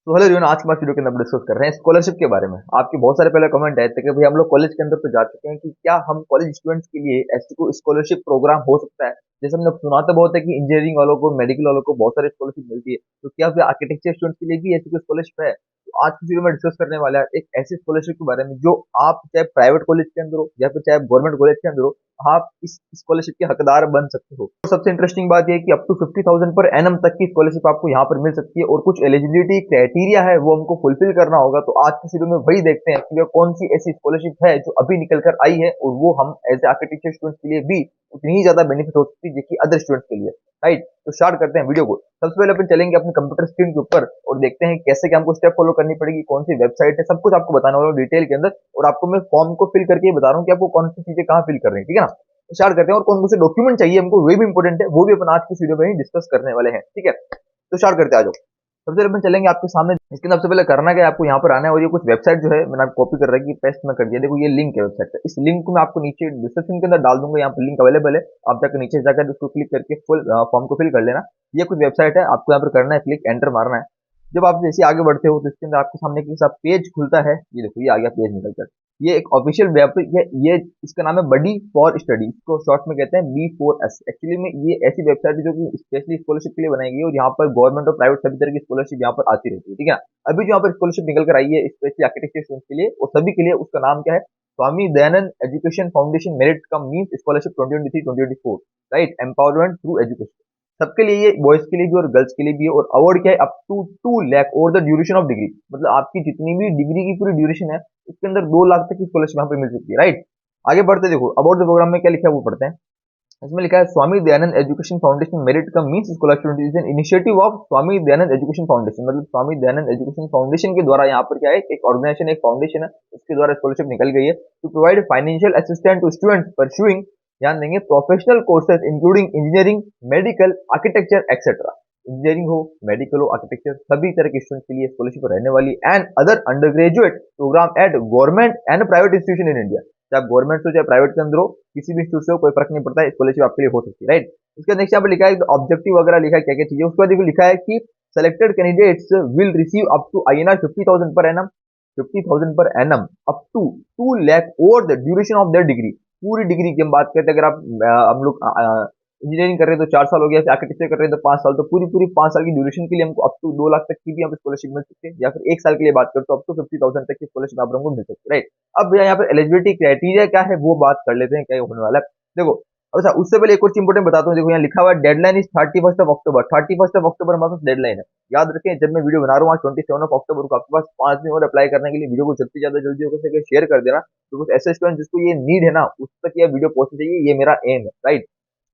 तो hello everyone, आज की बात वीडियो के अंदर हम डिस्कस कर रहे हैं स्कॉलरशिप के बारे में। आपके बहुत सारे पहले कमेंट आए थे कि भाई हम लोग कॉलेज के अंदर तो जा चुके हैं कि क्या हम कॉलेज स्टूडेंट्स के लिए ऐसी कोई स्कॉलरशिप प्रोग्राम हो सकता है। जैसे हमने सुना तो बहुत है कि इंजीनियरिंग वालों को, मेडिकल वालों को बहुत सारी स्कॉलरशिप मिलती है, तो क्या फिर आर्किटेक्चर स्टूडेंट्स के लिए भी ऐसी कोई स्कॉलरशिप है? तो आज की वीडियो में डिस्कस करने वाला है एक ऐसी स्कॉलरशिप के बारे में जो आप चाहे प्राइवेट कॉलेज के अंदर हो या फिर चाहे गवर्नमेंट कॉलेज के अंदर हो, आप इस स्कॉलरशिप के हकदार बन सकते हो। और सबसे इंटरेस्टिंग बात यह है कि अप टू 50,000 पर एनम तक की स्कॉलरशिप आपको यहाँ पर मिल सकती है और कुछ एलिजिबिलिटी क्राइटेरिया है वो हमको फुलफिल करना होगा। तो आज की वीडियो में वही देखते हैं कि कौन सी ऐसी स्कॉलरशिप है जो अभी निकल कर आई है और वो हम एज ए आर्किटेक्चर स्टूडेंट्स के लिए भी उतनी ही ज्यादा बेनिफिट हो सकती है जितनी अदर स्टूडेंट्स के लिए। राइट, तो स्टार्ट करते हैं वीडियो को। सबसे पहले अपन चलेंगे अपने कंप्यूटर स्क्रीन के ऊपर और देखते हैं कैसे क्या हमको स्टेप फॉलो करनी पड़ेगी, कौन सी वेबसाइट है, सब कुछ आपको बताने वाला हूँ डिटेल के अंदर। और आपको मैं फॉर्म को फिल करके बता रहा हूँ कि आपको कौन सी चीजें कहाँ फिल करनी है, ठीक है ना। स्टार्ट करते हैं और कौन कौन से डॉक्यूमेंट चाहिए हमको, वो भी इंपॉर्टेंट है, वो भी अपन आज की वीडियो में ही डिस्कस करने वाले हैं, ठीक है। तो स्टार्ट करते हैं, आ जाओ। सबसे पहले अपन चलेंगे आपके सामने। इसके सबसे पहले करना क्या है, आपको यहाँ पर आना है और ये कुछ वेबसाइट जो है मैंने आपको कॉपी कर रखी है, पेस्ट में कर दिया। देखो ये लिंक है वेबसाइट का, इस लिंक को मैं आपको नीचे डिस्क्रिप्शन के अंदर डाल दूंगा, यहाँ पर लिंक अवेलेबल है। आप जाकर नीचे जाकर उसको क्लिक करके फुल फॉर्म को फिल कर लेना। ये कुछ वेबसाइट है, आपको यहाँ पर करना है क्लिक, एंटर मारना है। जब आप जैसे आगे बढ़ते हो तो इसके अंदर आपके सामने एक पेज खुलता है। ये देखो ये आ गया पेज निकल कर। ये एक ऑफिशियल वेब, ये इसका नाम है बडी फॉर स्टडी, इसको शॉर्ट में कहते हैं B4S। एक्चुअली में ये ऐसी वेबसाइट है जो कि स्पेशली स्कॉलरशिप के लिए बनाई गई है और यहाँ पर गवर्नमेंट और प्राइवेट सभी तरह की स्कॉलरशिप यहाँ पर आती रहती है, ठीक है। अभी जो यहाँ पर स्कॉलरशिप निकल कर आई है स्पेशली आर्किटेक्चर स्टूडेंट्स के लिए और सभी के लिए, उसका नाम क्या है, Swami Dayanand education foundation merit cum means scholarship 2023-2024, right, empowerment through education. सबके लिए, ये बॉयज के लिए भी और गर्ल्स के लिए भी है। और अवार्ड क्या है, अप टू 2 लाख और द ड्यूरेशन ऑफ डिग्री, मतलब आपकी जितनी भी डिग्री की पूरी ड्यूरेशन है उसके अंदर 2 लाख तक की स्कॉलरशिप यहाँ पे मिल सकती है, राइट। आगे बढ़ते देखो अबाउट द प्रोग्राम में क्या लिखा है वो पढ़ते हैं। इसमें लिखा है Swami Dayanand education foundation merit cum means scholarship is an initiative of Swami Dayanand education foundation, मतलब स्वामी दयानंद एजुकेशन फाउंडेशन के द्वारा यहाँ पर क्या है, एक ऑर्गेनाइजेशन, एक फाउंडेशन है, उसके द्वारा स्कॉलरशिप निकल गई है to provide financial assistant to students pursuing, ध्यान देंगे, professional courses including engineering, medical, architecture etcetera. Engineering हो, मेडिकल हो, आर्किटेक्चर, सभी तरह के स्टूडेंट्स के लिए स्कॉलरशिप रहने वाली and other under graduate programme at government and private institution in India. चाहे आप गवर्नमेंट से हो चाहे प्राइवेट के अंदर हो, किसी भी इंस्टीट्यूट से हो, कोई फर्क नहीं पड़ता है, स्कॉलरशिप आपके लिए हो सकती है, राइट। उसके नेक्स्ट यहाँ पर लिखा है ऑब्जेक्टिव वगैरह लिखा है, क्या क्या चीजें। उसके बाद लिखा है कि selected candidates will receive up to INR 50,000 per annum, 50,000 per annum up to 2 lakh over the duration of their degree. पूरी डिग्री की हम बात करते हैं, अगर आप हम लोग इंजीनियरिंग कर रहे हैं तो 4 साल हो गया, आर्किटेक्चर कर रहे हैं तो 5 साल, तो पूरी पूरी 5 साल की ड्यूरेशन के लिए हमको अप टू 2 लाख तक की भी यहाँ पे स्कॉलरशिप मिल सकती है। या फिर 1 साल के लिए बात करें तो अप टू 50,000 तक की स्कॉलरशिप आप लोगों को मिल सकती है, राइट। अब यहाँ पर एलिजिबिलिटी क्राइटेरिया क्या है वो बात कर लेते हैं, क्या होने वाला है देखो। अच्छा, उससे पहले एक और चीज इंपोर्टेंट बताता हूँ। देखो यहाँ लिखा हुआ है deadline is 31 of October. 31 of October हमारे पास डेडलाइन है। याद रखें, जब मैं वीडियो बना रहा हूँ आज 27 ऑफ अक्टूबर को, आपके पास 5 दिन और अप्लाई करने के लिए। वीडियो को जल्दी ज्यादा जल्दी हो सके शेयर कर देना, तो कुछ ऐसे स्टूडेंट जिसको ये नीड है ना उस तक ये वीडियो पहुंचनी चाहिए, ये मेरा एम है, राइट।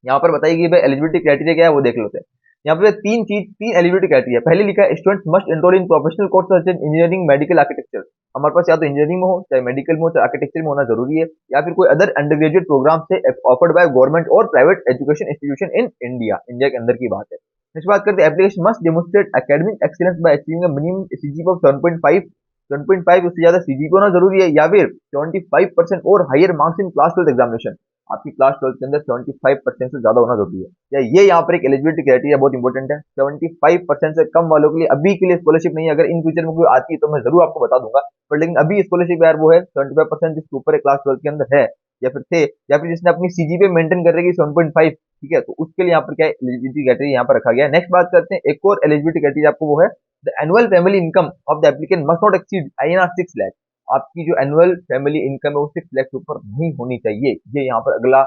यहाँ पर बताइए कि भाई एलिजिबिलिटी क्राइटेरिया क्या है वो देख लेते हैं। यहाँ पे तीन एलिजिबिलिटी क्राइटेरिया। पहले लिखा है student must enrol in professional course such as engineering, medical, architecture. हमारे पास या तो इंजीनियरिंग में हो, चाहे मेडिकल में हो, चाहे आर्किटेक्चर में होना जरूरी है, या फिर कोई अदर अंडर ग्रेजुएट प्रोग्राम से ऑफर्ड बाय गवर्नमेंट और private education institution in India. India के अंदर की बात है। नेक्स्ट बात करते हैं, application must demonstrate academic excellence bye achieving a minimum CGPA of 7.5, 7.5 उससे ज्यादा सीजीपीए होना जरूरी है, या फिर 75% और higher marks in class 12 examination. आपकी क्लास 12 के अंदर 75% से ज्यादा होना जरूरी है। या ये यहाँ पर एक एलिजिबिलिटी क्राइटेरिया बहुत इंपॉर्टेंट है। 75% से कम वालों के लिए अभी के लिए स्कॉलरशिप नहीं है। अगर इन फ्यूचर में कोई आती है तो मैं जरूर आपको बता दूंगा, पर लेकिन अभी स्कॉलरशिप यार वो है 75% जिसके ऊपर क्लास 12 के अंदर है, या फिर थे, या फिर जिसने अपनी सीजीपीए मेंटेन कर रही है 7.5, ठीक है, तो उसके लिए यहाँ पर क्या एलिजिबिलिटी क्राइटेरिया यहाँ पर रखा गया है। नेक्स्ट बात करते हैं, एक और एलिजिबिलिटी क्राइटेरिया आपको, वो है the annual family income of the applicant must not exceed INR 6 lakh. आपकी जो एनुअल फैमिली इनकम है वो 6 लाख से ऊपर नहीं होनी चाहिए। ये यहाँ पर अगला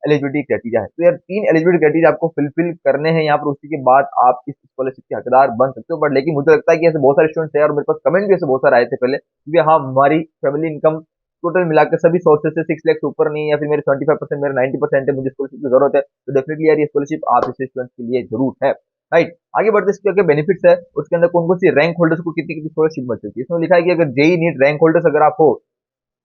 एलिजिबिलिटी क्राइटेरिया है। तो यार 3 एलिजिबिलिटी क्राइटेरिया आपको फिलफिल करने हैं यहाँ पर, उसी के बाद आप इस स्कॉलरशिप के हकदार बन सकते हो। बट लेकिन मुझे लगता है कि ऐसे बहुत सारे स्टूडेंट्स हैं और मेरे पास कमेंट भी ऐसे बहुत सारे आए थे पहले कि हाँ हमारी फैमिली इनकम टोटल मिलाकर सभी सोर्सेज से 6 लाख से ऊपर नहीं है, या फिर मेरे 75%, मेरे 90% है, मुझे स्कॉलरशिप की जरूरत है। तो डेफिनेटली यार ये स्कॉलरशिप आप इस स्टूडेंट्स के लिए जरूर है, राइट। आगे बढ़ते इसके क्या बेनिफिट्स है, उसके अंदर कौन कौन सी रैंक होल्डर्स को कितनी कितनी स्कॉलरशिप मिल सकती है। इसमें लिखा है कि अगर जेई नीट रैंक होल्डर्स अगर आप हो,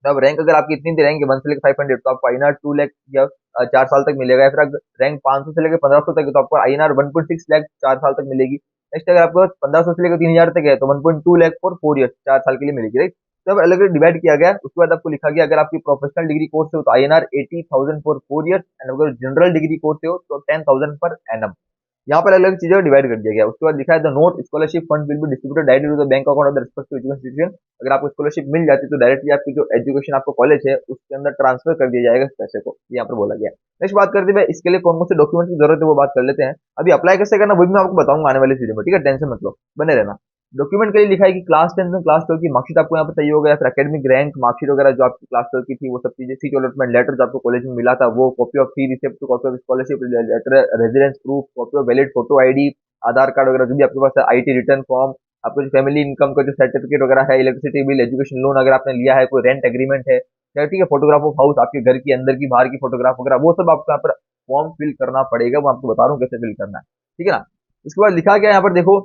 तब रैंक अगर आपकी इतनी रैंक है 1 से लेकर 500, तो आपको INR 2 लाख या 4 साल तक मिलेगा। या फिर अगर रैंक 500 से लेकर 1500 तक है तो आपको INR 1.6 लाख 4 साल तक मिलेगी। नेक्स्ट अगर आपको 1500 से लेकर 3000 तक है तो 1.2 लाख फॉर 4 ईयर्स, 4 साल के लिए मिलेगी, राइट। तो अब अलग अलग डिवाइड किया गया। उसके बाद आपको लिखा गया अगर आपकी प्रोफेशनल डिग्री कोर्स हो तो INR 80,000 फॉर 4 ईयर्स, एंड अगर जनरल डिग्री कोर्स हो तो 10,000 पर एनम। यहाँ पर अलग अलग चीजों को डिवाइड कर दिया गया। उसके बाद लिखा है the note scholarship fund will be distributed directly to the bank account of the respective education institution. अगर आपको स्कॉलरशिप मिल जाती है तो डायरेक्टली आपकी जो एजुकेशन आपको कॉलेज है उसके अंदर ट्रांसफर कर दिया जाएगा इस पैसे को, यहाँ पर बोला गया। नेक्स्ट बात करते हैं इसके लिए कौन कौन से डॉक्यूमेंट की जरूरत है, वो बात कर लेते हैं। अभी अप्लाई कैसे करना वो भी मैं आपको बताऊंगा आने वाली वीडियो में, ठीक है, टेंशन मत लो, बने रहना। डॉक्यूमेंट के लिए लिखा है कि क्लास 10 में क्लास 12 की मार्कशीट आपको यहाँ पर चाहिए होगा, या फिर एकेडमिक रैंक मार्कशीट वगैरह जो आपकी क्लास 12 की थी वो सब चीजें, सीट अलॉटमेंट लेटर जो आपको कॉलेज में मिला था वो, copy of fee receipt, copy of scholarship letter, residence proof, copy of valid photo ID, Aadhaar card वगैरह जो भी आपके पास है, आईटी रिटर्न फॉर्म, आपको जो फैमिली इनकम का जो सर्टिफिकेट वगैरह है, इलेक्ट्रिसिटी बिल, एजुकेशन लोन अगर आपने लिया है, कोई रेंट एग्रीमेंट है, ठीक है, फोटोग्राफ ऑफ हाउस, आपके घर की अंदर की बाहर की फोटोग्राफ वगैरह, वो सब आपको यहाँ पर फॉर्म फिल करना पड़ेगा। मैं आपको बता रहा हूँ कैसे फिल करना है, ठीक है ना। उसके बाद लिखा गया यहाँ पर देखो,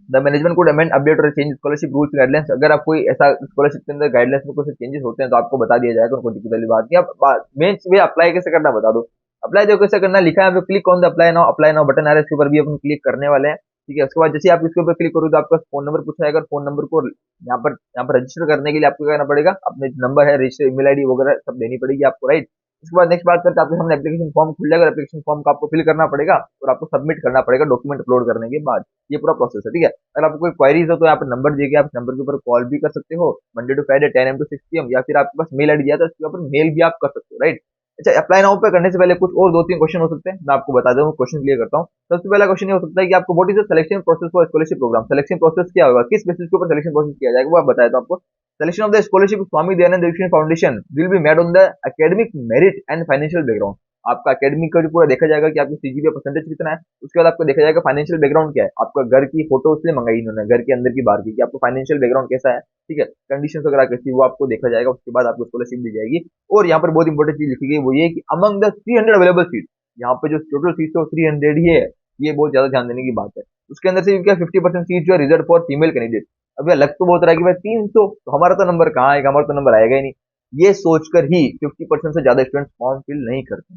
the management code amend update और चेंज स्कॉलरशिप रूल्स गाइडलाइंस। अगर आप कोई ऐसा स्कॉलरशिप के अंदर गाइडलाइंस में कुछ चेंजेस होते हैं तो आपको बता दिया जाएगा, उनको दिक्कत वाली बात नहीं। अब मेन चीज अप्लाई कैसे करना बता दो। अप्लाई देखो कैसे करना, लिखा है click on the apply now button आ रहा है, इसके ऊपर भी अपन क्लिक करने वाले हैं, ठीक है। उसके बाद जैसे आप इसके ऊपर क्लिक करोगे तो आपका फोन नंबर पूछा जाएगा, फोन नंबर को यहाँ पर रजिस्टर करने के लिए आपको क्या करना पड़ेगा, अपने नंबर है, रजिस्टर ईमेल आईडी वगैरह सब देनी पड़ेगी आपको, राइट। उसके बाद नेक्स्ट बात करते हैं, आपके सामने एप्लीकेशन फॉर्म खुल जाएगा, एप्लीकेशन फॉर्म को आपको फिल करना पड़ेगा और आपको सबमिट करना पड़ेगा डॉक्यूमेंट अपलोड करने के बाद। ये पूरा प्रोसेस है, ठीक है। अगर आपको कोई क्वारीज हो तो यहाँ पर नंबर दिए गए, आप नंबर के ऊपर कॉल भी कर सकते हो Monday to Friday 10 AM to 6 PM, या फिर आपके पास मेल आईडी दिया था उसके ऊपर मेल भी आप कर सकते हो, राइट। अच्छा, अप्लाई नाउ पे करने से पहले कुछ और दो तीन क्वेश्चन हो सकते हैं, मैं आपको बता दूं, क्वेश्चन क्लियर करता हूँ। सबसे पहला क्वेश्चन ये हो सकता है कि आपको what is the selection process for scholarship programme, selection process क्या होगा, किस बेसिस के ऊपर सिलेक्शन प्रोसेस किया जाएगा, वो आप बताया तो आपको। Selection of the scholarship Swami Dayanand education foundation will be made on the academic merit and financial background. आपका एकेडमिक का जो पूरा देखा जाएगा कि आपकी सीजीपीए परसेंटेज कितना है, उसके बाद आपको देखा जाएगा फाइनेंशियल बैकग्राउंड क्या है। आपका घर की फोटो इसलिए मंगाई इन्होंने, घर के अंदर की बाहर की, कि आपको फाइनेंशियल बैकग्राउंड कैसा है, ठीक है, कंडीशन वगैरह कैसी, वो आपको देखा जाएगा। उसके बाद आपको स्कॉलरशिप दी जाएगी। और यहाँ पर बहुत इंपॉर्टेंट चीज लिखी गई वो ये कि अमंग द 300 अवेलेबल सीट, यहाँ पे जो टोटल सीट है 300 ही है, ये बहुत ज्यादा ध्यान देने की बात है। उसके अंदर से क्या 50% सीट जो है रिजर्व फॉर फीमेल कैंडिडेट। अब लग तो बहुत रहा है कि भाई 300 तो हमारा तो नंबर कहाँ आएगा, हमारा तो नंबर आएगा ही नहीं, ये सोचकर ही 50% से ज्यादा स्टूडेंट फॉर्म फिल नहीं करते,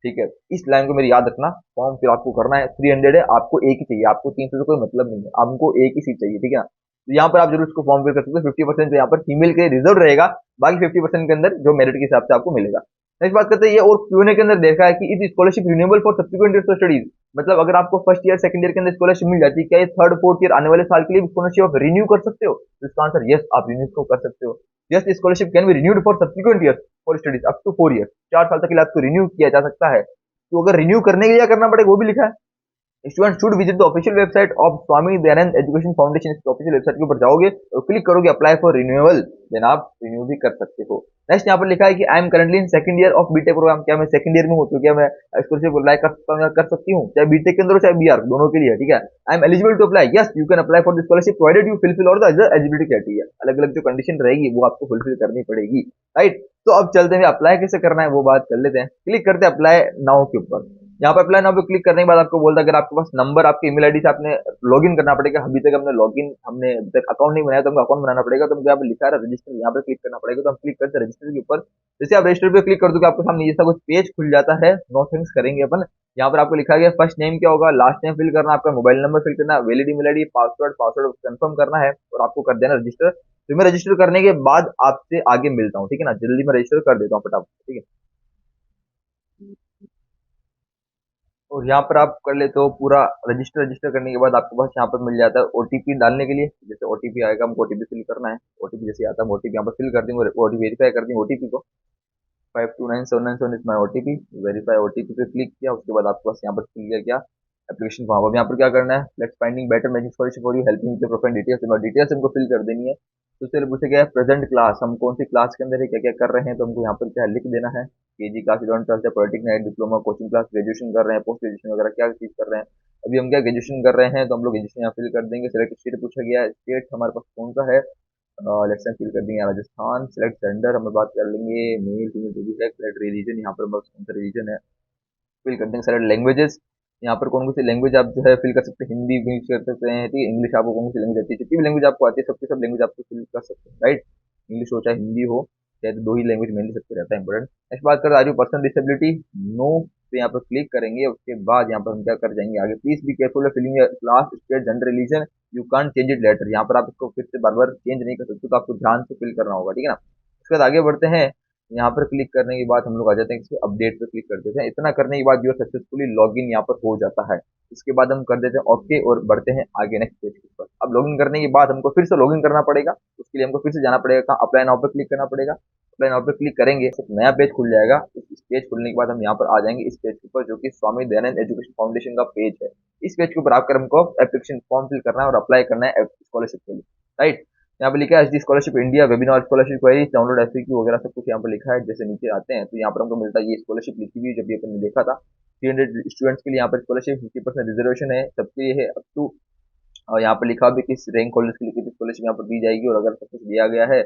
ठीक है। इस लाइन को मेरी याद रखना, फॉर्म फिल आपको करना है, 300 है, आपको एक ही चाहिए, आपको 300 से कोई मतलब नहीं है, हमको एक ही सीट चाहिए, ठीक है ना। तो यहाँ पर आप जरूर इसको फॉर्म फिल कर सकते हो। 50% यहाँ पर फीमेल के रिजर्व रहेगा, बाकी 50% के अंदर जो मेरिट के हिसाब से आपको मिलेगा। नेक्स्ट बात करते हैं ये, और क्यूएनए के अंदर देखा है कि is scholarship renewable for subsequent years of studies. मतलब अगर आपको फर्स्ट ईयर सेकंड ईयर के अंदर स्कॉलरशिप मिल जाती है, क्या ये थर्ड फोर्थ ईयर आने वाले साल के लिए स्कॉलरशिप आप रिन्यू कर सकते हो, तो इसका आंसर यस, आप रिन्यू को कर सकते हो। Yes, scholarship can be renewed for subsequent years for studies up to 4 year, 4 साल तक के लिए आपको रिन्यू किया जा सकता है। तो अगर रिन्यू करने के लिए क्या करना पड़ेगा वो भी लिखा है, student should visit the official website of Swami Dayanand education foundation. इस ऑफिशियल वेबसाइट के ऊपर जाओगे और क्लिक करोगे अप्लाई फॉर रिन्यूअल, देन आप रिन्यू भी कर सकते हो। नेक्स्ट यहाँ पर लिखा है कि I am currently in second year of BTech programme, क्या मैं सेकंड ईयर में हूँ तो क्या मैं स्कॉलरशिप अप्लाई कर सकता हूँ या कर सकती हूँ, चाहे बीटेक के अंदर हो चाहे बीआर, दोनों के लिए, ठीक है। I am eligible to apply, yes you can apply for the scholarship provided you fulfil all the other eligibility criteria. अलग अलग जो कंडीशन रहेगी वो आपको फुलफिल करनी पड़ेगी, राइट। तो अब चलते हैं अप्लाई कैसे करना है वो बात कर लेते हैं। क्लिक करते हैं अप्लाई नाउ के ऊपर। यहाँ पर अप्लाई नाउ पे क्लिक करने के बाद आपको बोलता है अगर आपके पास नंबर, आपकी ईमेल आईडी से आपने लॉगिन करना पड़ेगा। अभी तक हमने अभी तक अकाउंट नहीं बनाया तो हमको अकाउंट बनाना पड़ेगा। तो हमको यहाँ पे लिखा है रजिस्टर, यहाँ पे क्लिक करना पड़ेगा। तो हम क्लिक करते हैं रजिस्टर के ऊपर। जैसे आप रजिस्टर पे क्लिक कर दोगे आपको सामने जैसा कुछ पेज खुल जाता है। नो थिंग्स करेंगे अपन। यहाँ पर आपको लिखा गया फर्स्ट नेम क्या होगा, लास्ट नेम फिल करना, आपका मोबाइल नंबर फिल करना, valid email ID, password confirm करना है और आपको कर देना रजिस्टर। तो मैं रजिस्टर करने के बाद आपसे आगे मिलता हूँ, ठीक है ना। जल्दी मैं रजिस्टर कर देता हूँ फटाफट, ठीक है। और यहाँ पर आप कर लेते हो पूरा रजिस्टर। रजिस्टर करने के बाद आपके पास यहाँ पर मिल जाता है ओटीपी डालने के लिए। जैसे ओटीपी आएगा, हमको ओटीपी फिल करना है। ओटीपी जैसे आता है ओटीपी यहाँ पर फिल कर देंगे, ओटीपी वेरीफाई कर देंगे ओटीपी को। 529797 is my OTP. Verify OTP पे क्लिक किया, उसके बाद आपके पास यहाँ पर खुल गया क्या, एप्लीकेशन फॉर्म। अब यहाँ पर क्या करना है, let's finding better matching scholarship for you, helping with profile details. Details हमको फिल कर देनी है। तो उससे पूछे गया है प्रेजेंट क्लास, हम कौन सी क्लास के अंदर है, क्या क्या कर रहे हैं, तो हमको यहाँ पर क्या लिख देना है। KG class, eleven twelfth, polytechnic, diploma, coaching class, graduation कर रहे हैं, पोस्ट ग्रेजुएशन वगैरह क्या चीज कर रहे हैं। अभी हम क्या ग्रेजुएशन कर रहे हैं तो हम लोग ग्रेजुएशन यहाँ फिल कर देंगे। सिलेक्ट स्टेट पूछा गया है, स्टेट हमारे पास कौन सा है, इलेक्शन फिल कर देंगे राजस्थान। सेलेक्ट जेंडर हम बात कर लेंगे, मेल फीमेल जो भी है। सेलेक्ट रिलीजन, यहाँ पर बस कौन सा रिलीजन है फिल कर देंगे। सेलेक्ट लैंग्वेजेस, यहाँ पर कौन सी लैंग्वेज आप जो है फिल कर सकते हैं। हिंदी भी कर सकते हैं, ठीक है। इंग्लिश आपको कौन सी लैंग्वेज आती है, जितनी भी लैंग्वेज आपको आती है सबकी सब लैंग्वेज आपको फिल कर सकते हैं, राइट। इंग्लिश हो चाहे हिंदी हो, चाहे तो दो ही लैंग्वेज मेनली सबसे रहता है इंपॉर्टेंट। नेक्स्ट बात करें, are you person disability, no पे यहाँ पर क्लिक करेंगे। उसके बाद यहाँ पर हम क्या कर जाएंगे आगे, please be careful of filling class, state, gender, religion, you can't change it later. यहाँ पर आप इसको फिर से बार बार चेंज नहीं कर सकते, तो आपको ध्यान से फिल करना होगा, ठीक है ना। उसके बाद आगे बढ़ते हैं। यहाँ पर क्लिक करने के बाद हम लोग आ जाते हैं अपडेट पे क्लिक कर देते हैं। इतना करने के बाद जो सक्सेसफुली लॉगिन यहाँ पर हो जाता है। इसके बाद हम कर देते हैं ओके और बढ़ते हैं आगे नेक्स्ट पेज के ऊपर। अब लॉगिन करने के बाद हमको फिर से लॉगिन करना पड़ेगा। उसके लिए हमको फिर से जाना पड़ेगा, कहाँ, अप्लाई नाउ पे क्लिक करना पड़ेगा। अप्लाई नाउ पे क्लिक करेंगे, एक नया पेज खुल जाएगा। इस पेज खुलने के बाद हम यहाँ पर आ जाएंगे इस पेज के ऊपर, जो कि स्वामी दयानंद एजुकेशन फाउंडेशन का पेज है। इस पेज के ऊपर आकर हमको एप्लीकेशन फॉर्म फिल करना है और अप्लाई करना है स्कॉलरशिप के लिए, राइट। यहाँ पे लिखा है SD scholarship India webinar scholarship query download FAQ वगैरह सब कुछ यहाँ पर लिखा है। जैसे नीचे आते हैं तो यहाँ पर हमको मिलता है ये स्कॉलरशिप लिखी हुई, जब भी अपन ने देखा था 300 स्टूडेंट्स के लिए यहाँ पर स्कॉलरशिप 50% रिजर्वेशन है सबके लिए है अप टू। और यहाँ पर लिखा भी किस रैंक होल्डर्स के लिए कितनी स्कॉलरशिप यहाँ पर दी जाएगी और अगर सब कुछ दिया गया है।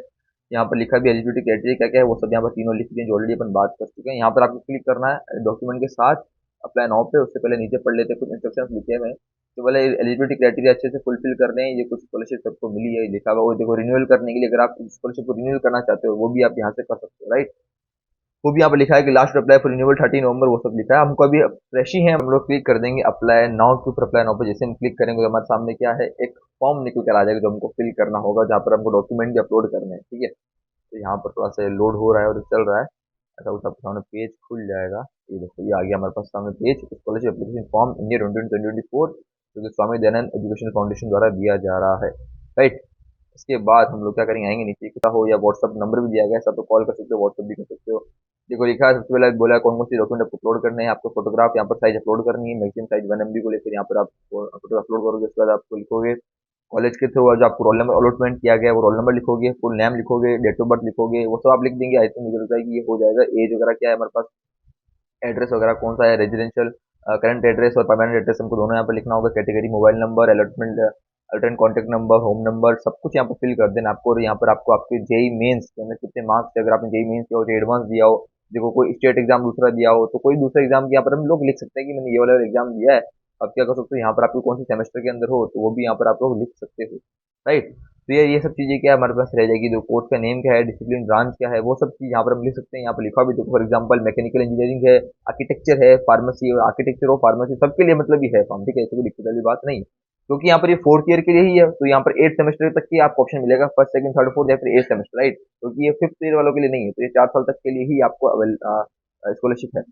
यहाँ पर लिखा भी एलिजिबिलिटी क्राइटेरिया क्या क्या है वो सब यहाँ पर तीनों लिख दिए जो ऑलरेडी अपन बात कर चुके हैं। यहाँ पर आपको क्लिक करना है डॉक्यूमेंट के साथ अप्लाई नाउ पे। उससे पहले नीचे पढ़ लेते हैं, कुछ इंस्ट्रक्शंस लिखे हुए हैं। तो बोले एलिजिबिलिटी क्राइटेरिया अच्छे से फुलफिल करने हैं, ये कुछ स्कॉलरशिप सबको मिली है लिखा हुआ। वो देखो रिन्यूअल करने के लिए अगर आप स्कॉलरशिप को रिन्यूअल करना चाहते हो वो भी आप यहाँ से कर सकते हो, राइट। वो भी यहाँ पर लिखा है कि लास्ट अप्लाई फॉर रिन्यूअल 30 नवंबर, वो सब लिखा है। हमको अभी फ्रेश ही है, हम लोग क्लिक कर देंगे अप्लाई नाउ के ऊपर। अप्लाई नाउ पर जैसे हम क्लिक करेंगे तो हमारे सामने क्या है, एक फॉर्म निकल कर आ जाएगा जो हमको फिल करना होगा, जहाँ पर हमको डॉक्यूमेंट भी अपलोड करने हैं, ठीक है। तो यहाँ पर थोड़ा सा लोड हो रहा है और चल रहा है, ऐसा कुछ आपके सामने पेज खुल जाएगा। ये देखो ये आ गया हमारे पास सामने page, scholarship application form India 2024 जो कि स्वामी दयानंद एजुकेशन फाउंडेशन द्वारा दिया जा रहा है, राइट। इसके बाद हम लोग क्या करेंगे, आएंगे नीचे कितना हो या व्हाट्सअप नंबर भी दिया गया है, सब तो कॉल कर सकते हो, व्हाट्सअप भी कर सकते हो। देखो लिखा है सबसे पहले बोला कौन कौन सी डॉक्यूमेंट आपको अपलोड करने हैं। आपको फोटोग्राफ यहाँ पर साइज अपलोड करनी है, मैक्सिमम साइज 1 MB को लेकर यहाँ पर आप फोटो अपलोड करोगे। उसके बाद आपको लिखोगे कॉलेज के थ्रू जो आपको रोल नंबर अलॉटमेंट किया गया है वो रोल नंबर लिखोगे, फुल नेम लिखोगे, डेट ऑफ बर्थ लिखोगे, वो सब आप लिख देंगे। आई थिंक मुझे लगता है कि ये हो जाएगा। एज वगैरह क्या है हमारे पास, एड्रेस वगैरह कौन सा है, रेजिडेंशियल करंट एड्रेस और परमानेंट एड्रेस हमको दोनों यहाँ पर लिखना होगा। Category mobile number, allotment alternate contact number, home number, सब कुछ यहाँ पर फिल कर देना आपको। और यहाँ पर आपको आपके जेई मेंस के अंदर कितने मार्क्स, अगर आपने जेई मेंस किया हो, एडवांस दिया हो, देखो कोई स्टेट एग्जाम दूसरा दिया हो तो कोई दूसरा एग्जाम यहाँ पर हम लोग लिख सकते हैं कि मैंने ये वाला एग्जाम दिया है। अब क्या कर सकते हो, यहाँ पर आपको कौन से सेमेस्टर के अंदर हो तो वो भी यहाँ पर आप लोग लिख सकते हो, राइट। तो ये सब चीजें क्या हमारे पास रह जाएगी। जो कोर्स का नेम क्या है, डिसिप्लिन ब्रांच क्या है, वो सब चीज यहाँ पर हम लिख सकते हैं। यहाँ पर लिखा भी देखो फॉर एग्जांपल मैकेनिकल इंजीनियरिंग है, आर्किटेक्चर है, फार्मेसी और आर्किटेक्चर और फार्मेसी सबके लिए मतलब ही है फॉर्म, ठीक है, ऐसी कोई दिक्कत वाली बात नहीं। क्योंकि यहाँ पर ये 4th ईयर के लिए ही है तो यहाँ पर 8 सेमेस्टर तक की आपको ऑप्शन मिलेगा, फर्स्ट सेकंड थर्ड फोर्थ या फिर 8 सेमेस्टर, राइट। क्योंकि ये 5th ईयर वालों के लिए नहीं है, तो ये 4 साल तक के लिए ही आपको स्कॉलरशिप है।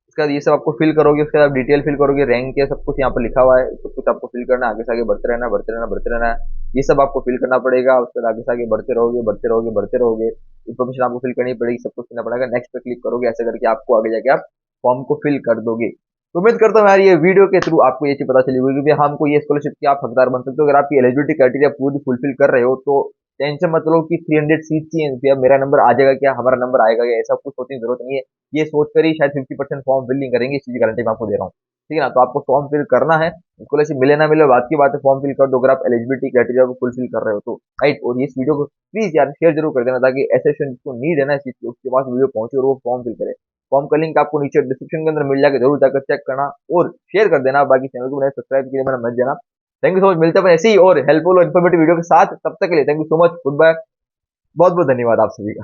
उसके बाद ये सब आपको फिल करोगे, उसके बाद डिटेल फिल करोगे, रैंक है, सब कुछ यहाँ पर लिखा हुआ है, सब कुछ आपको फिल करना है। आगे से आगे बढ़ते रहना, बढ़ते रहना, बढ़ते रहना है, ये सब आपको फिल करना पड़ेगा। उसके बाद आगे से आगे बढ़ते रहोगे, बढ़ते रहोगे, बढ़ते रहोगे, इन्फॉर्मेशन आपको फिल करनी पड़ेगी, सब कुछ करना पड़ेगा। नेक्स्ट पे क्लिक करोगे, ऐसे करके आपको आगे जाके आप फॉर्म को फिल कर दोगे। तो उम्मीद करता हूँ यार ये वीडियो के थ्रू आपको ये चीज पता चली होगी कि हमको ये स्कॉलरशिप की आप हकदार बन सकते हो। अगर आपकी एलिजिबिलिटी क्राइटेरिया पूरी फुलफिल कर रहे हो तो टेंशन मत लो कि 300 सीट चाहिए, मेरा नंबर आ जाएगा क्या, हमारा नंबर आएगा क्या, ऐसा कुछ सोचने की जरूरत नहीं है। ये सोचकर ही शायद 50% फॉर्म फिल नहीं करेंगे, इस चीज की गारंटी मैं आपको दे रहा हूँ, ठीक है ना। तो आपको फॉर्म फिल करना है, स्कॉलरशिप मिले ना मिले बात की बात है, फॉर्म फिल कर दो अगर आप एलिजिबिलिटी क्राइटेरिया को फुलफिल कर रहे हो तो, राइट। और इस वीडियो को प्लीज यार शेयर जरूर कर देना ताकि ऐसे स्टूडेंट जिसको नीड है ना इस चीज की, उसके पास वीडियो पहुंचे और वो फॉर्म फिल करे। फॉर्म का लिंक आपको नीचे डिस्क्रिप्शन के अंदर मिल जाएगा, जरूर जाकर चेक करना और शेयर कर देना। बाकी चैनल को सब्सक्राइब के लिए मैंने मत देना। थैंक यू सो मच, मिलते हैं ऐसे ही और हेल्पफुल और इन्फॉर्मेटिव वीडियो के साथ, तब तक के लिए thank you so much, goodbye, बहुत बहुत धन्यवाद आप सभी का।